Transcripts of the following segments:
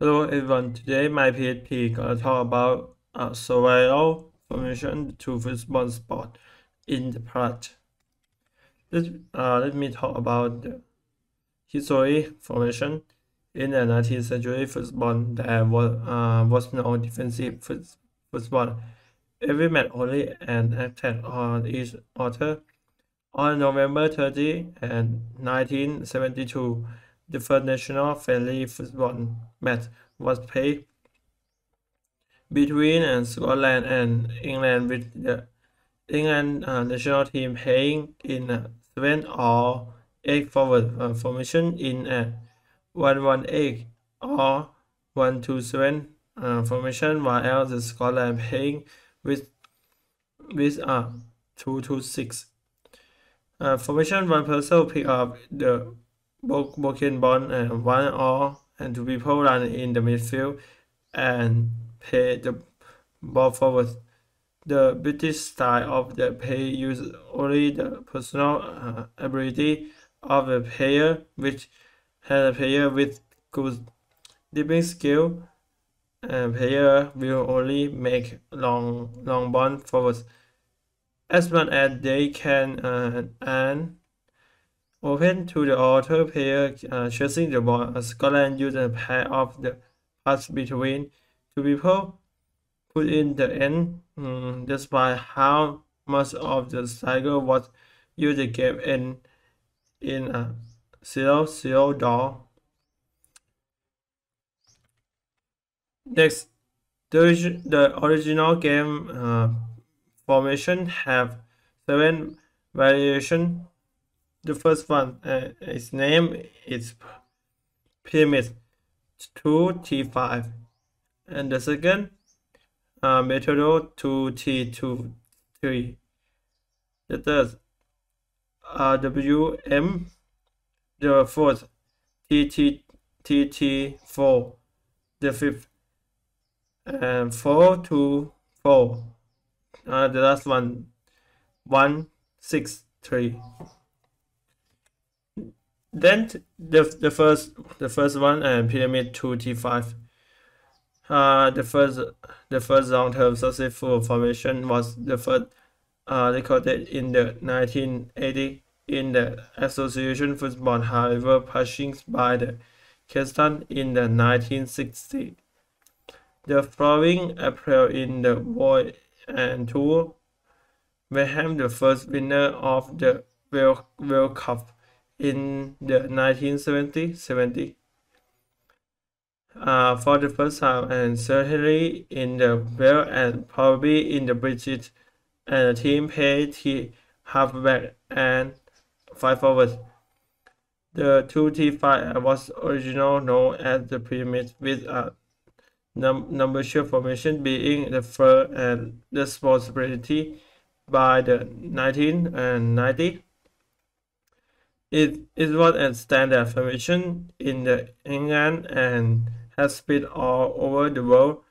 Hello everyone, today my PhD gonna talk about survival formation to football sport in the past. Let me talk about the history formation. In the 19th century football, there was no defensive football. Every match only an attack on each other. On November 30 and 1972, the first national friendly football match was played between Scotland and England, with the England national team playing in a 7 or 8 forward formation in a 1-1-8 or 1-2-7 formation, while the Scotland playing with a 2-2-6 formation. One person pick up the broken ball and and two people run in the midfield and play the ball forward. The British style of the play uses only the personal ability of the player, which has a player with good dribbling skill. And player will only make long ball forwards as much as they can and open to the other player chasing the ball. Scotland used a pair of the pass between two people put in the end, despite how much of the cycle was used, the game in a 0-0 draw. Next, the original game formation have 7 variations. The first one, its name is pyramid 2T5, and the second method 2T23. The third WM. The fourth TT4. The fifth 4-2-4. The last one 1-6-3. Then the first one pyramid 2T5. The first long-term successful formation was the first recorded in the 1980 in the association football, however passing by the Keston in the 1960. The following April in the World and Tour, West the first winner of the World Cup in the 1970. For the first time, and certainly in the Wales and probably in the British, and the team played halfback and 5 forwards. The 2T5 was originally known as the pyramid, with a numbership formation being the first and responsibility by the 1990. It was a standard formation in the England and has spread all over the world,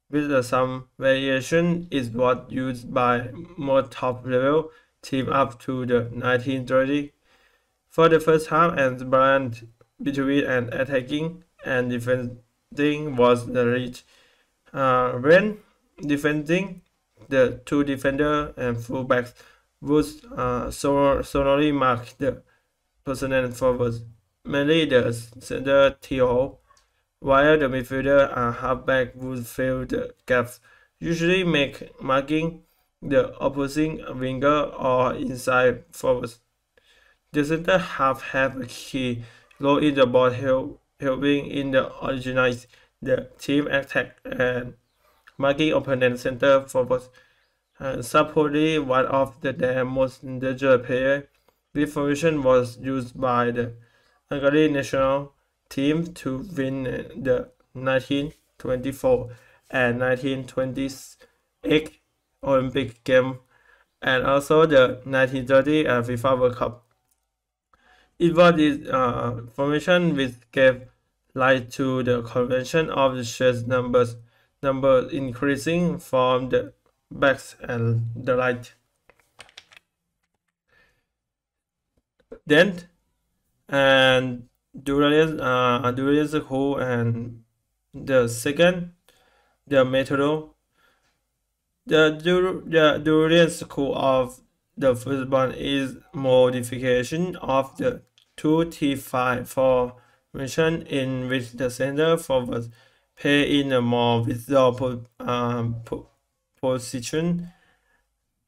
with some variation is what used by more top-level teams up to the 1930. For the first half, and the balance between an attacking and defending was the reach. When defending, the two defenders and fullbacks would solely mark the personnel forwards, mainly the center trio, while the midfielder and halfback would fill the gaps, usually marking the opposing winger or inside forwards. The center half have a key role in the ball, helping in the organize the team attack and marking opponent center forwards. Supposedly one of their most dangerous players, this formation was used by the Hungary national team to win the 1924 and 1928 Olympic Games and also the 1930 FIFA World Cup. It was this formation which gave rise to the convention of the chess numbers increasing from the backs and the right. Then and during the school and The second, the method. The Durian school of the first one is modification of the 2T5 formation in which the center forward play in a more visible position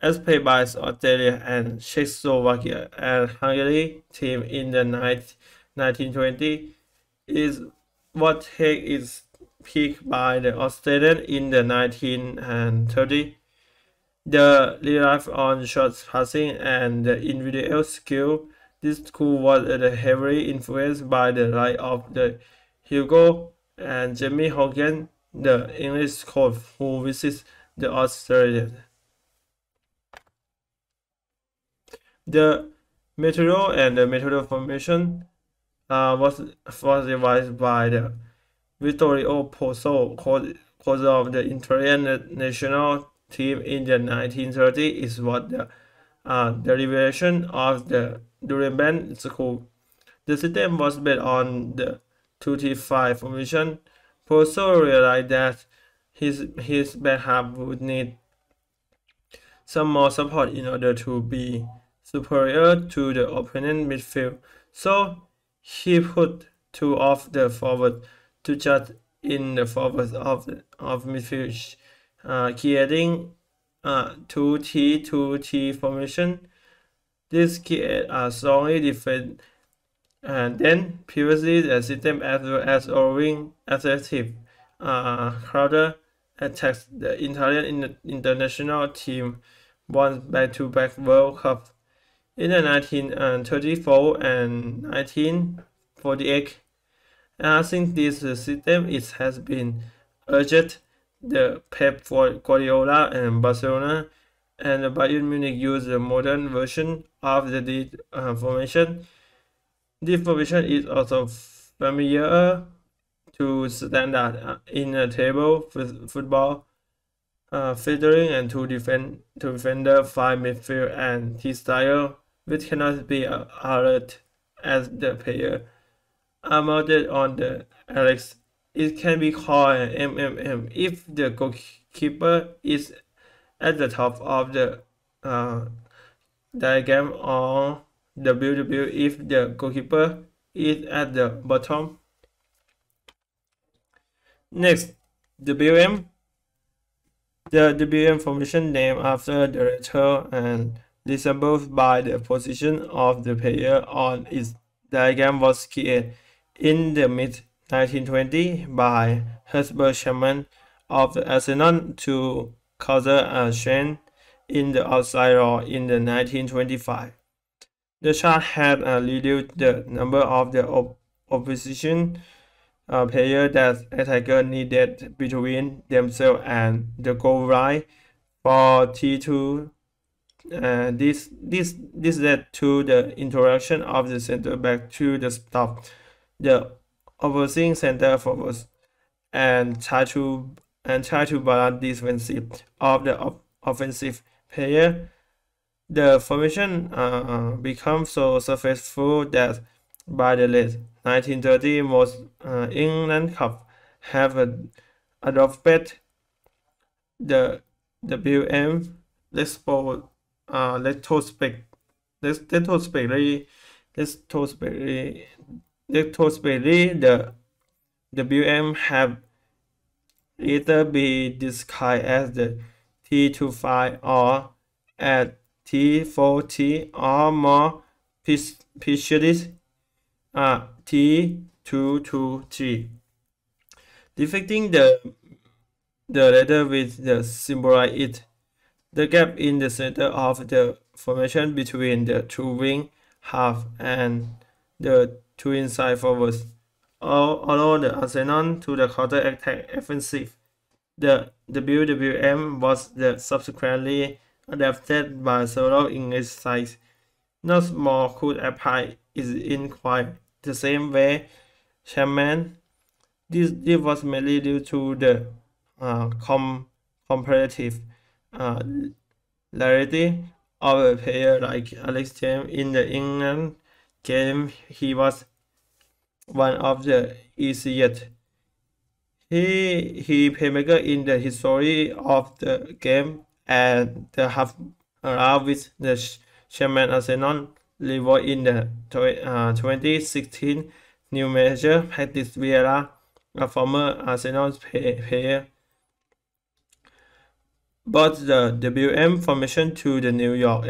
as played by Australia and Czechoslovakia and Hungary team in the 1920 is what take its peak by the Australian in the 1930. The relief on short passing and the individual skill, this school was heavily influenced by the rise of the Hugo and Jamie Hogan, the English coach who visits the Australian. The material and the material formation was devised by the Vittorio Pozzo, coach of the Italian national team in the 1930s, is what the derivation of the Durban school. The system was based on the 2T5 formation. Pozzo realized that his back half would need some more support in order to be superior to the opponent midfield. So he put two of the forward to just in the forward of midfield, creating 2T formation. This creates a strongly defense and then previously the system as well as allowing effective counter attacks. The Italian international team won back-to-back World Cup in the 1934 and 1948. Since this system has been urged, the Pep Guardiola and Barcelona and Bayern Munich use a modern version of the formation. This formation is also familiar to standard in a table football, featuring and two defender, five midfield, and T-style, which cannot be alert as the player are mounted on the Alex. It can be called an MMM if the goalkeeper is at the top of the diagram, or WW if the goalkeeper is at the bottom. Next, WM. The WM formation named after the letter and resembled by the position of the player on its diagram was created in the mid-1920s by Herbert Sherman of the Arsenal to counter a trend in the outside role in the 1925. The chart had reduced the number of the opposition players that attackers needed between themselves and the goal line for T2. This led to the introduction of the center back to the stop the opposing center forward and try to balance defensive of the offensive player. The formation became so successful that by the late 1930s, most England clubs have adopted the WM retrospectively, the WM have either be described as the T25 or at T40 or more precisely T223, depicting the letter with the symbolize it. The gap in the center of the formation between the two wing half and the two inside forwards. Although the Arsenal to the counter-attack offensive, the WWM was subsequently adapted by several English sides. Not more could apply is in quite the same way. Sherman. This was mainly due to the comparative rarity of a player like Alex James in the England game. He was one of the easiest. He playmaker in the history of the game and the half around with the Sherman Arsenal level in the 2016 new manager Patrice Vieira, a former Arsenal player, brought the WM formation to the New York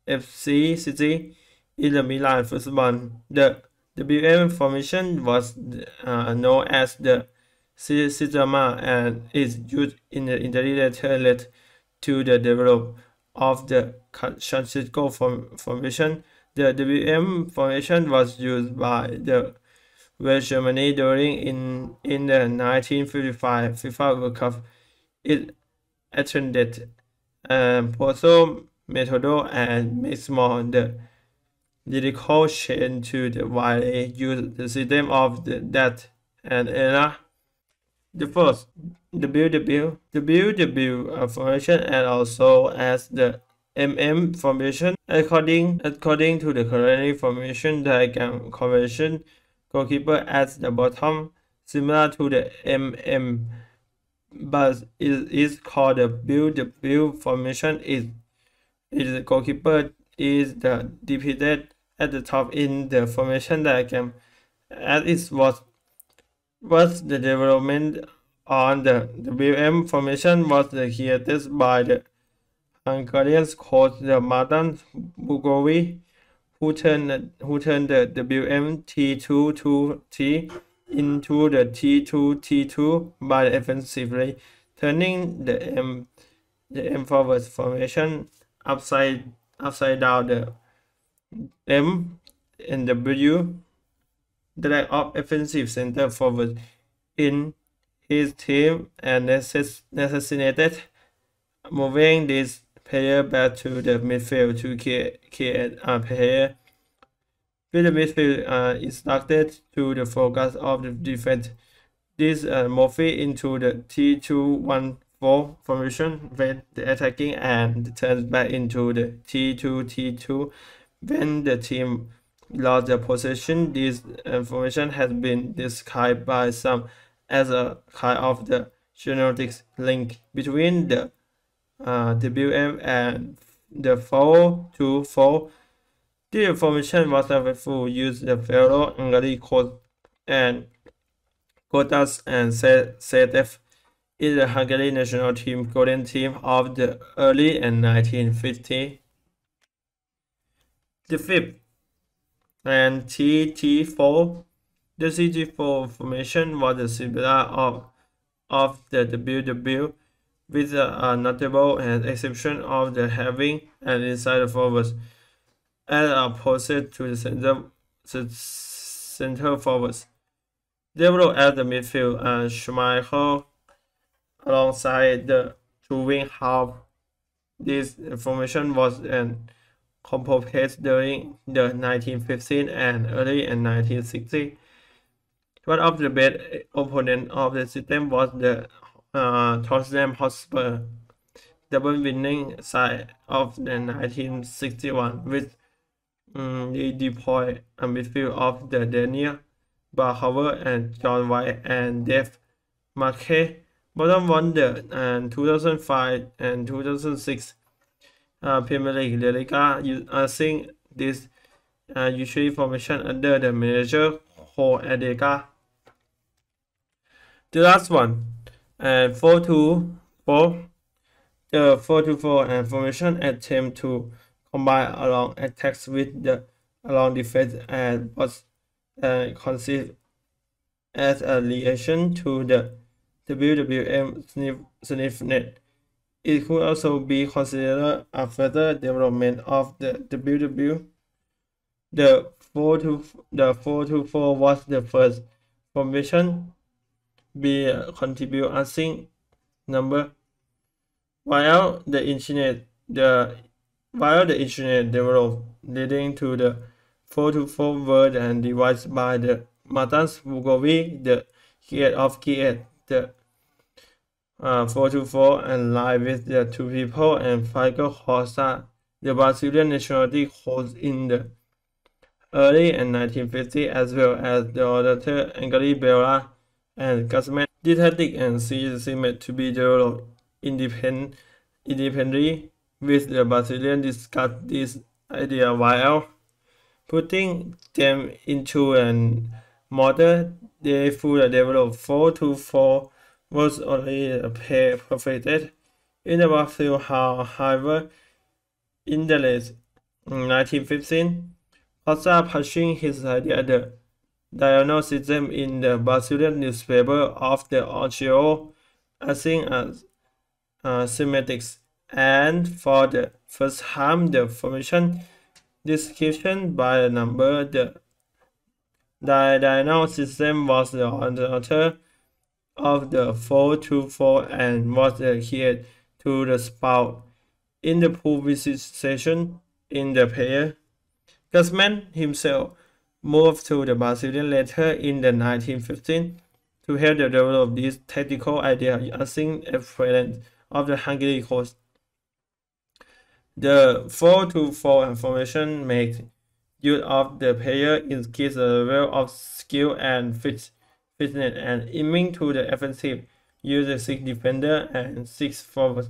FC City in the Milan football. The WM formation was known as the Systema and is used in the interlater led to the development of the Francisco formation. The WM formation was used by the West Germany during in the 1955 FIFA World Cup. It attended Pozo Metodo and Maximo the lyrical change to the widely used the system of that and era. The first, WW formation and also as the formation according to the current formation diagram convention goalkeeper at the bottom similar to the but it is called the WW formation is the goalkeeper is the depicted at the top in the formation diagram as it was the development on the WM formation was created by the Hungarian coach the Martin Bugovi who turned the WM T2-T into the T2-T2 by offensively turning the M forward formation upside down. The M and W the lack of offensive center forward in his team and necessitated moving this player back to the midfield to create a player with the midfield instructed to the focus of the defense. This morphed into the T2-1-4 formation when the attacking and turns back into the T2-T2 when the team lost the possession. This formation has been described by some as a kind of the genetic link between the WM and the 4-2-4. The formation was successful used the fellow Hungary coach and Kotas and Sedef is the Hungary national team golden team of the early and 1950s. The fifth and TT4. The CT4 formation was the similar of the WW with a notable exception of the having an inside forwards as opposed to the center forwards. Developed at the midfield Schmeichel alongside the two wing half. This formation was composed during the 1950s and early and 1960s. One of the best opponents of the system was the Tottenham Hotspur, double winning side of the 1961 with the deploy a midfield of the Daniel Barhover and John White and Dave Marquet. Bottom won the 2005 and 2006 Premier League La Liga using this usually formation under the manager Ho Adega. The last one, 4-2-4. The 4-2-4 formation attempt to combine along attacks with the along defense and was conceived as a reaction to the WWM SniffNet. It could also be considered a further development of the WW. The 4-2-4 was the first formation be contribute a single number while the internet developed leading to the 4-2-4 word and devised by the Martins Vukovic, the create the 4-2-4 and live with the two people and Figo Costa, the Brazilian nationality coach in the early and 1950s, as well as the author Angeli Bella and Guzman. The tactic and siege seemed to be developed independently, with the Brazilians discussed this idea while putting them into an model. They fully developed 4-4 was only perfected in the battlefield. However, in the late 1915, Costa pushing his idea the diagnosis in the Brazilian newspaper of the Ochio, acting as semantics, and for the first time the formation description by the number. The diagnosis system was the author of the 4-4 and was adhered to the spout in the previous session in the pair. Guzman himself moved to the Brazilian later in the 1915 to help develop this tactical idea using a friend of the Hungary coast. The 4-4 formation makes use of the player increase the level of skill and fitness and aiming to the offensive. Use the 6 defender and 6 forwards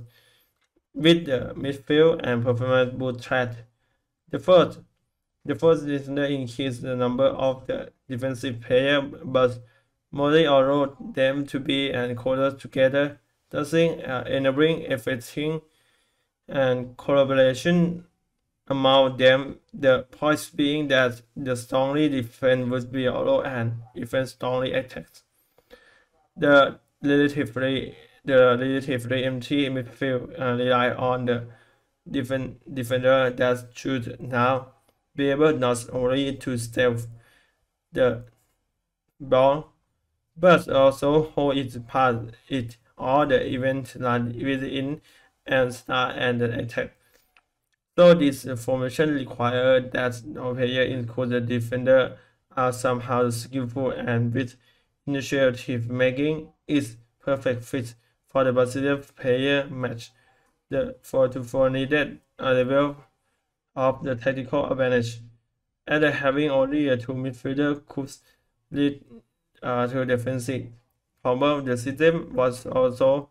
with the midfield and performance bootstrap. The first defender increase the number of the defensive player, but mostly allowed them to be and closer together, thus enabling effective and collaboration among them. The point being that the strongly defense would be allowed and defense strongly attacks. The relatively empty midfield rely on the defender that should now be able not only to steal the ball but also hold its pass it all the event line within and start and attack. So this formation requires that no player, including the defender, are somehow skillful and with initiative making is perfect fit for the Brazilian player match. The 4-4 needed a level of the tactical advantage, and having only a 2 midfielder could lead to defensive problem. The system was also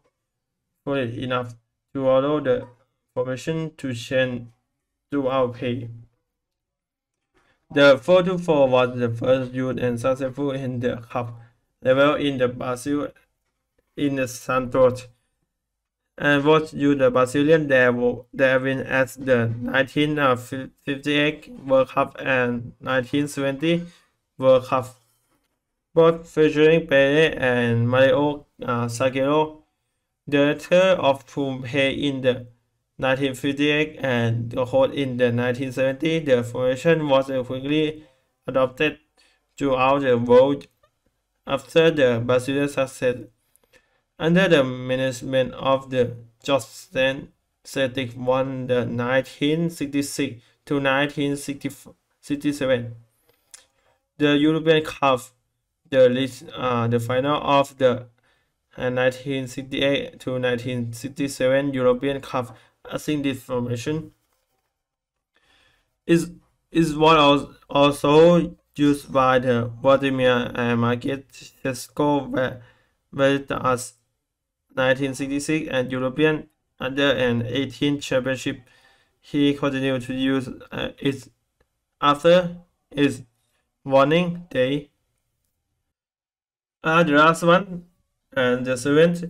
fluid enough to allow the formation to change throughout play. The 4-4 was the first used and successful in the cup level in the Brazil in the Santos, and was used the Brazilian Darwin at the 1958 World Cup and 1970 World Cup, both featuring Pele and Mario Zagueiro, the latter of whom played in the 1958 and the whole in the 1970. The formation was quickly adopted throughout the world after the Brazilian success. Under the management of the Justin Celtic won the 1966 to 1967 the European Cup, the final of the 1968 to 1967 European Cup. I think this formation is what also used by the Vladimir and Market Tesco Veritas 1966 and European Under an 18 Championship. He continued to use it after his warning day. The last one and the seventh,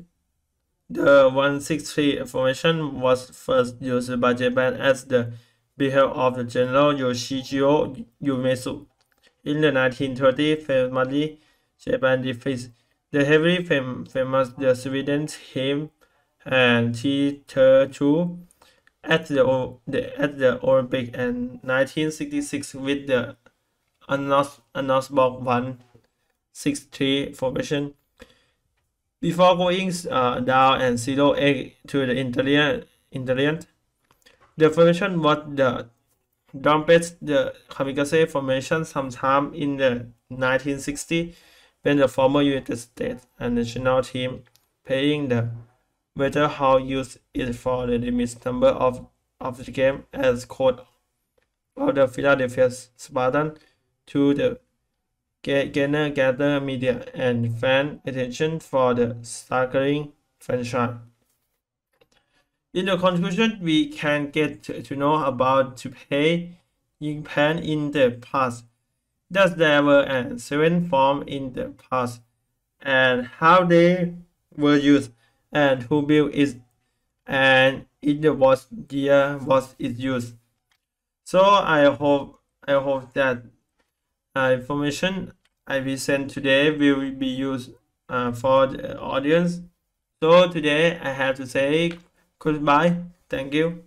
the 163 formation was first used by Japan as the behest of the General Yoshihiro Uematsu. In the 1930s, famously, Japan defeated the heavily famous the Sweden team and T32 at the Olympic and 1966 with the Unorthodox 163 formation. Before going down and 0-8 to the Italian, the formation was the dumped the kamikaze formation sometime in the 1960s when the former United States and national team playing the better how used it for the limit number of the game as code of the Philadelphia Spartan to the gather media and fan attention for the staggering franchise. In the conclusion, we can get to know about to pay in pen in the past, that there were a seven form in the past, and how they were used, and who built it, and in the what year was it used. So I hope that information I will send today will be used for the audience. So today I have to say goodbye. Thank you.